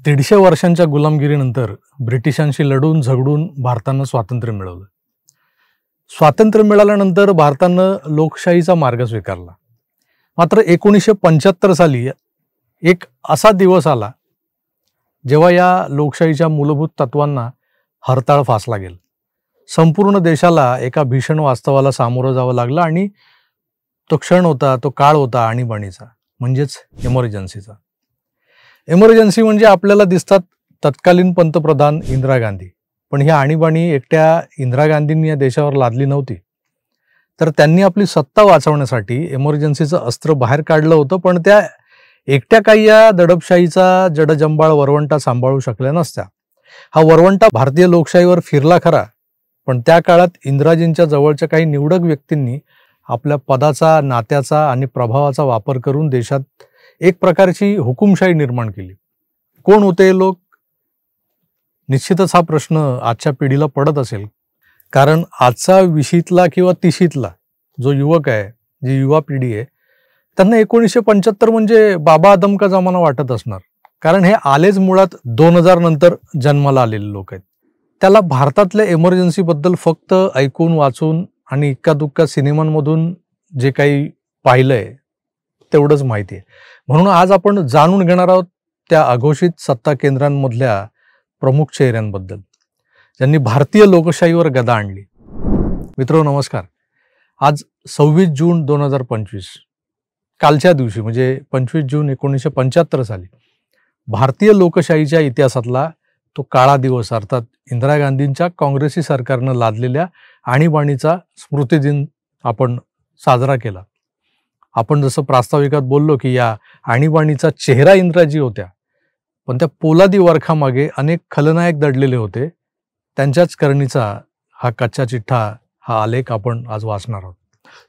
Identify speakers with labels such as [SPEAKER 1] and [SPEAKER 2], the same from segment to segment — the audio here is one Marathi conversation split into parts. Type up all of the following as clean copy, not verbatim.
[SPEAKER 1] 150 वर्षांच्या गुलामगिरीनंतर ब्रिटिशांशी लढून झगडून भारतानं स्वातंत्र्य मिळवलं. स्वातंत्र्य मिळाल्यानंतर भारतानं लोकशाहीचा मार्ग स्वीकारला. मात्र 1975 साली एक असा दिवस आला जेव्हा या लोकशाहीच्या मूलभूत तत्वांना हरताळ फासला गेला. संपूर्ण देशाला एका भीषण वास्तवाला सामोरं जावं लागलं आणि तो क्षण होता, तो काळ होता आणीबाणीचा, म्हणजेच इमर्जन्सीचा. इमर्जन्सी म्हणजे आपल्याला दिसतात तत्कालीन पंतप्रधान इंदिरा गांधी, पण ही आणीबाणी एकट्या इंदिरा गांधींनी या देशावर लादली नव्हती. तर त्यांनी आपली सत्ता वाचवण्यासाठी इमर्जन्सीचं अस्त्र बाहेर काढलं होतं, पण त्या एकट्या काही या दडपशाहीचा जडजंबाळ वरवंटा सांभाळू शकल्या नसत्या. हा वरवंटा भारतीय लोकशाहीवर फिरला खरा, पण त्या काळात इंदिराजींच्या जवळच्या काही निवडक व्यक्तींनी आपल्या पदाचा, नात्याचा आणि प्रभावाचा वापर करून देशात एक प्रकारची हुकुमशाही निर्माण केली. कोण होते हे लोक? निश्चितच हा प्रश्न आजच्या पिढीला पडत असेल, कारण आजचा 20ला किंवा 30ला जो युवक आहे, जी युवा पिढी आहे, त्यांना 1975 म्हणजे बाबा आदम का जमाना वाटत असणार, कारण हे आलेच मुळात 2000 नंतर जन्माला आलेले लोक आहेत. त्याला भारतातल्या इमर्जन्सीबद्दल फक्त ऐकून वाचून आणि इक्का दुक्का सिनेमांमधून जे काही पाहिलंय तेवढंच माहिती आहे. म्हणून आज आपण जाणून घेणार आहोत त्या अघोषित सत्ता केंद्रांमधल्या प्रमुख चेहऱ्यांबद्दल, ज्यांनी भारतीय लोकशाहीवर गदा आणली. मित्रांनो नमस्कार. आज 26 जून 2025, कालच्या दिवशी म्हणजे 25 जून 1975 साली भारतीय लोकशाहीच्या इतिहासातला तो काळा दिवस, अर्थात इंदिरा गांधींच्या काँग्रेसी सरकारनं लादलेल्या आणीबाणीचा स्मृतिदिन आपण साजरा केला. आपण जसं प्रास्ताविकात बोललो की या आणीबाणीचा चेहरा इंदिराजी होत्या, पण त्या पोलादी वरखामागे अनेक खलनायक दडलेले होते. त्यांच्याच करणीचा हा कच्चा चिठ्ठा, हा आलेख आपण आज वाचणार आहोत.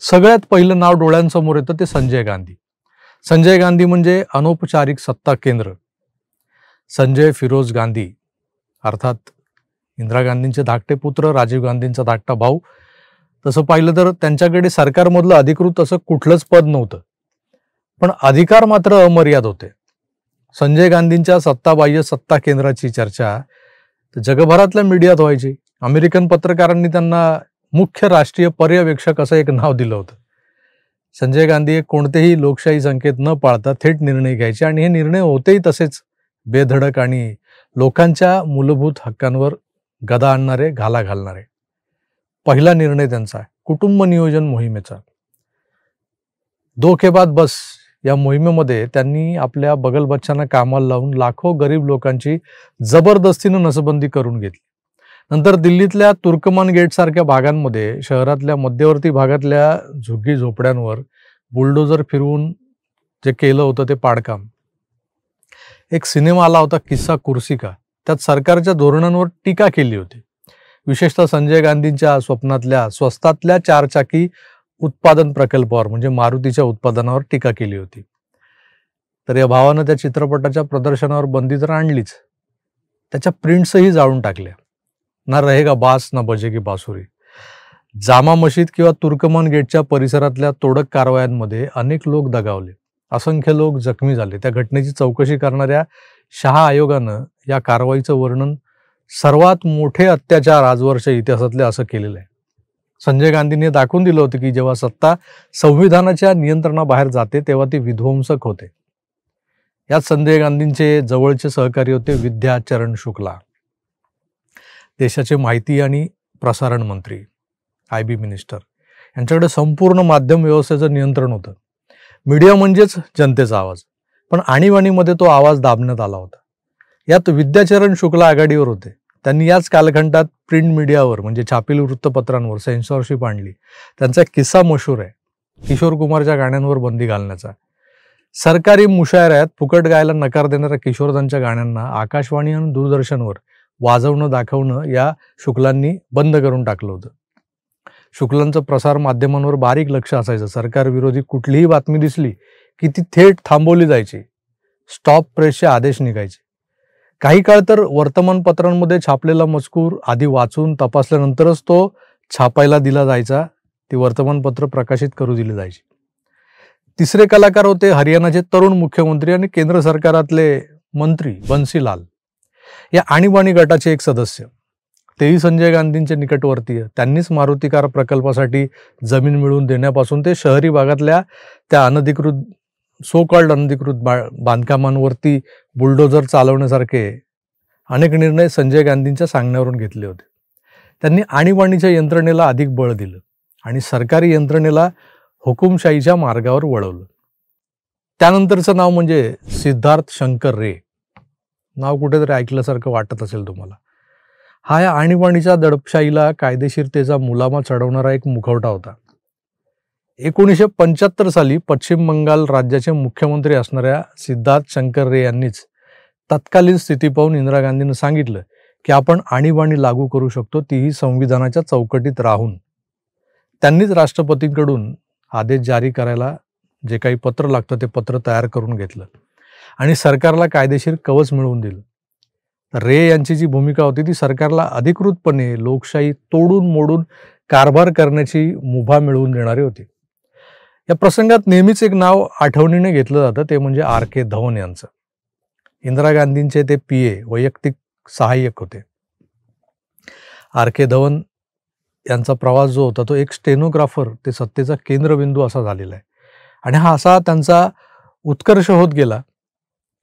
[SPEAKER 1] सगळ्यात पहिलं नाव डोळ्यांसमोर येतं ते संजय गांधी. संजय गांधी म्हणजे अनौपचारिक सत्ता केंद्र. संजय फिरोज गांधी, अर्थात इंदिरा गांधींचे धाकटे पुत्र, राजीव गांधींचा धाकटा भाऊ. तसं पाहिलं तर त्यांच्याकडे सरकारमधलं अधिकृत असं कुठलंच पद नव्हतं, पण अधिकार मात्र अमर्याद होते. संजय गांधींच्या सत्ताबाह्य सत्ता केंद्राची चर्चा जगभरातल्या मीडियात व्हायची. अमेरिकन पत्रकारांनी त्यांना मुख्य राष्ट्रीय पर्यवेक्षक असं एक नाव दिलं होतं. संजय गांधी कोणतेही लोकशाही संकेत न पाळता थेट निर्णय घ्यायचे, आणि हे निर्णय होतेही तसेच बेधडक आणि लोकांच्या मूलभूत हक्कांवर गदा आणणारे, घाला घालणारे. पहिला निर्णय त्यांचा कुटुंब नियोजन मोहिमेचा. दो के बाद बस या मोहिमेमध्ये त्यांनी आपल्या बगलबच्च्यांना कामाला लावून लाखो गरीब लोकांची जबरदस्तीनं नसबंदी करून घेतली. नंतर दिल्लीतल्या तुर्कमान गेट सारख्या भागांमध्ये, शहरातल्या मध्यवर्ती भागातल्या झुग्गी झोपड्यांवर बुलडोजर फिरवून जे केलं होतं ते पाडकाम. एक सिनेमा आला होता किस्सा कुर्सी का, त्यात सरकारच्या धोरणांवर टीका केली होती. विशेषतः संजय गांधींच्या स्वप्नातल्या स्वस्तातल्या चारचाकी उत्पादन प्रकल्पावर म्हणजे मारुतीच्या उत्पादनावर टीका केली होती. तर या भावानं त्या चित्रपटाच्या प्रदर्शनावर बंदी तर आणलीच, त्याच्या प्रिंट्सही जाळून टाकल्या. ना रहेगा बास ना बजेगी बासुरी. जामा मशीद किंवा तुर्कमान गेटच्या परिसरातल्या तोडक कारवायांमध्ये अनेक लोक दगावले, असंख्य लोक जखमी झाले. त्या घटनेची चौकशी करणाऱ्या शहा आयोगानं या कारवाईचं वर्णन सर्वात मोठे अत्याचार आजवरच्या इतिहासातले असं केलेलं आहे. संजय गांधींनी दाखवून दिलं होतं की जेव्हा सत्ता संविधानाच्या नियंत्रणाबाहेर जाते तेव्हा ती विध्वंसक होते. यात संजय गांधींचे जवळचे सहकारी होते विद्या चरण शुक्ला, देशाचे माहिती आणि प्रसारण मंत्री, IB मिनिस्टर. यांच्याकडे संपूर्ण माध्यम व्यवस्थेचं नियंत्रण होतं. मीडिया म्हणजेच जनतेचा आवाज, पण आणीबाणीमध्ये तो आवाज दाबण्यात आला होता. यात विद्याचरण शुक्ला आघाडीवर होते. त्यांनी याच कालखंडात प्रिंट मीडियावर म्हणजे छापील वृत्तपत्रांवर सेन्सॉरशिप आणली. त्यांचा एक किस्सा मशहूर आहे, किशोर कुमारच्या गाण्यांवर बंदी घालण्याचा. सरकारी मुशायऱ्यात फुकट गायला नकार देणाऱ्या किशोरदांच्या गाण्यांना आकाशवाणी आणि दूरदर्शनवर वाजवणं दाखवणं या शुक्लांनी बंद करून टाकलं होतं. शुक्लांचं प्रसार माध्यमांवर बारीक लक्ष असायचं. सरकार विरोधी कुठलीही बातमी दिसली की ती थेट थांबवली जायची. स्टॉप प्रेसचे आदेश निघायचे. काही काळ तर वर्तमानपत्रांमध्ये छापलेला मजकूर आधी वाचून तपासल्यानंतरच तो छापायला दिला जायचा. ती वर्तमानपत्र प्रकाशित करू दिली जायची. तिसरे कलाकार होते हरियाणाचे तरुण मुख्यमंत्री आणि केंद्र सरकारातले मंत्री बन्सीलाल या आणीबाणी गटाचे एक सदस्य, तेही संजय गांधींचे निकटवर्तीय. त्यांनीच मारुती कार प्रकल्पासाठी जमीन मिळवून देण्यापासून ते शहरी भागातल्या त्या सो कॉल्ड अनधिकृत बांधकामांवरती बुलडोजर चालवण्यासारखे अनेक निर्णय संजय गांधींच्या सांगण्यावरून घेतले होते. त्यांनी आणीबाणीच्या यंत्रणेला अधिक बळ दिलं आणि सरकारी यंत्रणेला हुकुमशाहीच्या मार्गावर वळवलं. त्यानंतरचं नाव म्हणजे सिद्धार्थ शंकर रे. नाव कुठेतरी ऐकल्यासारखं वाटत असेल तुम्हाला. हा या आणीबाणीच्या दडपशाहीला कायदेशीरतेचा मुलामा चढवणारा एक मुखवटा होता. 1975 साली पश्चिम बंगाल राज्याचे मुख्यमंत्री असणाऱ्या सिद्धार्थ शंकर रे यांनीच तत्कालीन स्थिती पाहून इंदिरा गांधींना सांगितलं की आपण आणीबाणी लागू करू शकतो, तीही संविधानाच्या चौकटीत राहून. त्यांनीच राष्ट्रपतींकडून आदेश जारी करायला जे काही पत्र लागतं ते पत्र तयार करून घेतलं आणि सरकारला कायदेशीर कवच मिळवून दिलं. रे यांची जी भूमिका होती ती सरकारला अधिकृतपणे लोकशाही तोडून मोडून कारभार करण्याची मुभा मिळवून देणारी होती. या प्रसंगात नेहमीच एक नाव आठवणीने घेतलं जातं, ते म्हणजे RK धवन यांचं. इंदिरा गांधींचे ते PA वैयक्तिक सहाय्यक होते. RK धवन यांचा प्रवास जो होता तो एक स्टेनोग्राफर ते सत्तेचा केंद्रबिंदू असा झालेला आहे आणि हा असा त्यांचा उत्कर्ष होत गेला.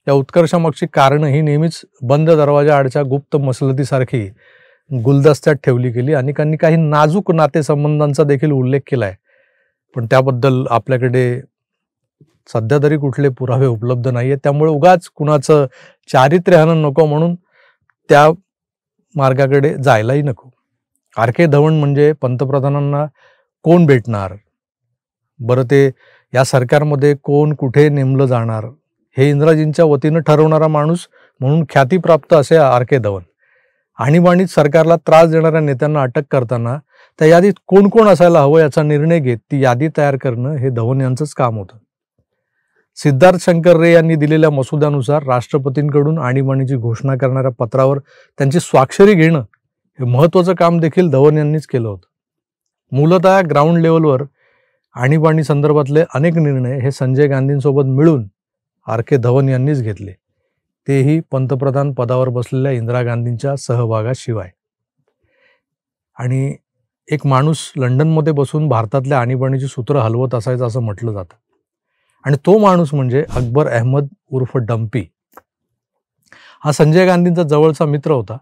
[SPEAKER 1] या उत्कर्षामागची कारणं ही नेहमीच बंद दरवाजा आडच्या गुप्त मसलतीसारखी गुलदस्त्यात ठेवली गेली. अनेकांनी काही नाजूक नातेसंबंधांचा देखील उल्लेख केलाय, पण त्याबद्दल आपल्याकडे सध्या तरी कुठले पुरावे उपलब्ध नाहीये. त्यामुळे उगाच कुणाचं चारित्र्यहनन नको म्हणून त्या मार्गाकडे जायलाही नको. RK धवन म्हणजे पंतप्रधानांना कोण भेटणार, बरं ते या सरकारमध्ये कोण कुठे नेमलं जाणार हे इंदिराजींच्या वतीनं ठरवणारा माणूस म्हणून ख्यातीप्राप्त असे RK धवन. आणीबाणीत सरकारला त्रास देणाऱ्या नेत्यांना अटक करताना त्या यादीत कोण कोण असायला हवं याचा निर्णय घेत ती यादी तयार करणं हे धवन यांचंच काम होतं. सिद्धार्थ शंकर रे यांनी दिलेल्या मसुद्यानुसार राष्ट्रपतींकडून आणीबाणीची घोषणा करणाऱ्या पत्रावर त्यांची स्वाक्षरी घेणं हे महत्त्वाचं काम देखील धवन यांनीच केलं होतं. मूलतः ग्राउंड लेवलवर आणीबाणी संदर्भातले अनेक निर्णय हे संजय गांधींसोबत मिळून RK धवन यांनीच घेतले, तेही पंतप्रधान पदावर बसलेल्या इंदिरा गांधींच्या सहभागाशिवाय. आणि एक माणूस लंडनमध्ये बसून भारतातल्या आणीबाणीची सूत्र हलवत असायचं असं म्हटलं जातं आणि तो माणूस म्हणजे अकबर अहमद उर्फ डम्पी. हा संजय गांधींचा जवळचा मित्र होता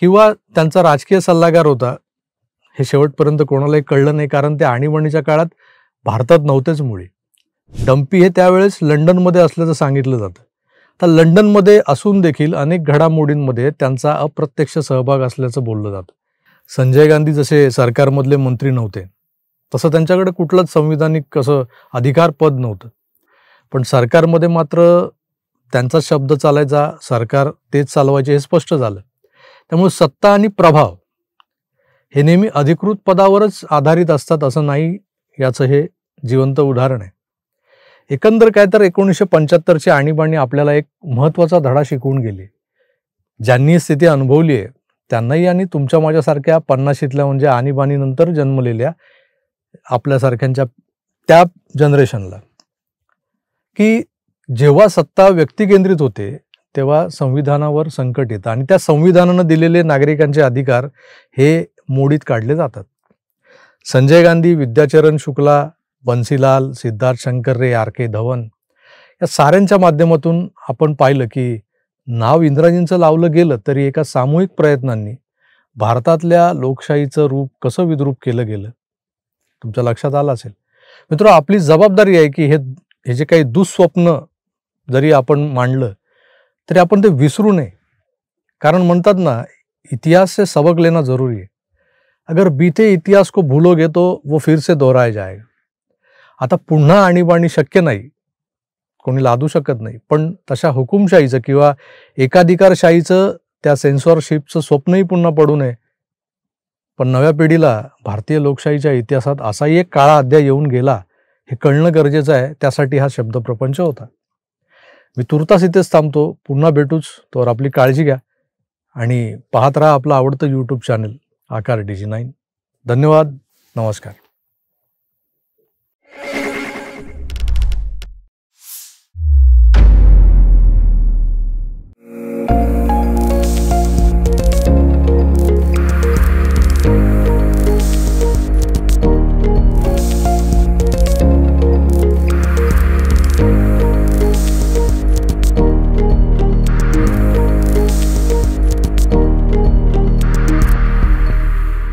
[SPEAKER 1] किंवा त्यांचा राजकीय सल्लागार होता हे शेवटपर्यंत कोणालाही कळलं नाही, कारण ते आणीबाणीच्या काळात भारतात नव्हतेच मुळी. डम्पी हे त्यावेळेस लंडनमध्ये असल्याचं सांगितलं जातं. तर लंडनमध्ये असून देखील अनेक घडामोडींमध्ये त्यांचा अप्रत्यक्ष सहभाग असल्याचं बोललं जातं. संजय गांधी जसे सरकारमधले मंत्री नव्हते तसं त्यांच्याकडे कुठलंच संविधानिक असं अधिकार पद नव्हतं, पण सरकारमध्ये मात्र त्यांचा शब्द चालायचा, सरकार तेच चालवायचे हे स्पष्ट झालं. त्यामुळे सत्ता आणि प्रभाव हे नेहमी अधिकृत पदावरच आधारित असतात असं नाही, याचं हे जिवंत उदाहरण आहे. एकंदर काय तर 1975ची आणीबाणी आपल्याला एक महत्त्वाचा धडा शिकवून गेली. ज्यांनी स्थिती अनुभवली आहे त्यांनाही आणि तुमच्या माझ्यासारख्या 50शीतल्या म्हणजे आणीबाणीनंतर जन्मलेल्या आपल्यासारख्यांच्या त्या जनरेशनला, की जेव्हा सत्ता व्यक्तिकेंद्रित होते तेव्हा संविधानावर संकट येतं आणि त्या संविधानानं दिलेले नागरिकांचे अधिकार हे मोडीत काढले जातात. संजय गांधी, विद्याचरण शुक्ला, बन्सीलाल, सिद्धार्थ शंकर रे, RK धवन या साऱ्यांच्या माध्यमातून आपण पाहिलं की नाव इंदिराजींचं लावलं गेलं तरी एका सामूहिक प्रयत्नांनी भारतातल्या लोकशाहीचं रूप कसं विद्रूप केलं गेलं तुमच्या लक्षात आलं असेल. मित्र, आपली जबाबदारी आहे की हे जे काही दुःस्वप्न जरी आपण मांडलं तरी आपण ते विसरू नये, कारण म्हणतात ना, इतिहास से सबक लेना जरूरी है. अगर बीते इतिहास को भूलोगे तो वो फिर से दोहराया जाएगा. आता पुन्हा आणीबाणी शक्य नाही, कोणी लादू शकत नाही, पण तशा हुकुमशाहीचं किंवा एकाधिकारशाहीचं त्या सेन्सॉरशिपचं स्वप्नही पुन्हा पडू नये. पण नव्या पिढीला भारतीय लोकशाहीच्या इतिहासात असाही एक काळा अध्याय येऊन गेला हे कळणं गरजेचं आहे. त्यासाठी हा शब्दप्रपंच होता. मी तुर्तास इथेच थांबतो. पुन्हा भेटूच. तोवर आपली काळजी घ्या आणि पाहत राहा आपलं आवडतं YouTube चॅनल आकार DG9. धन्यवाद. नमस्कार.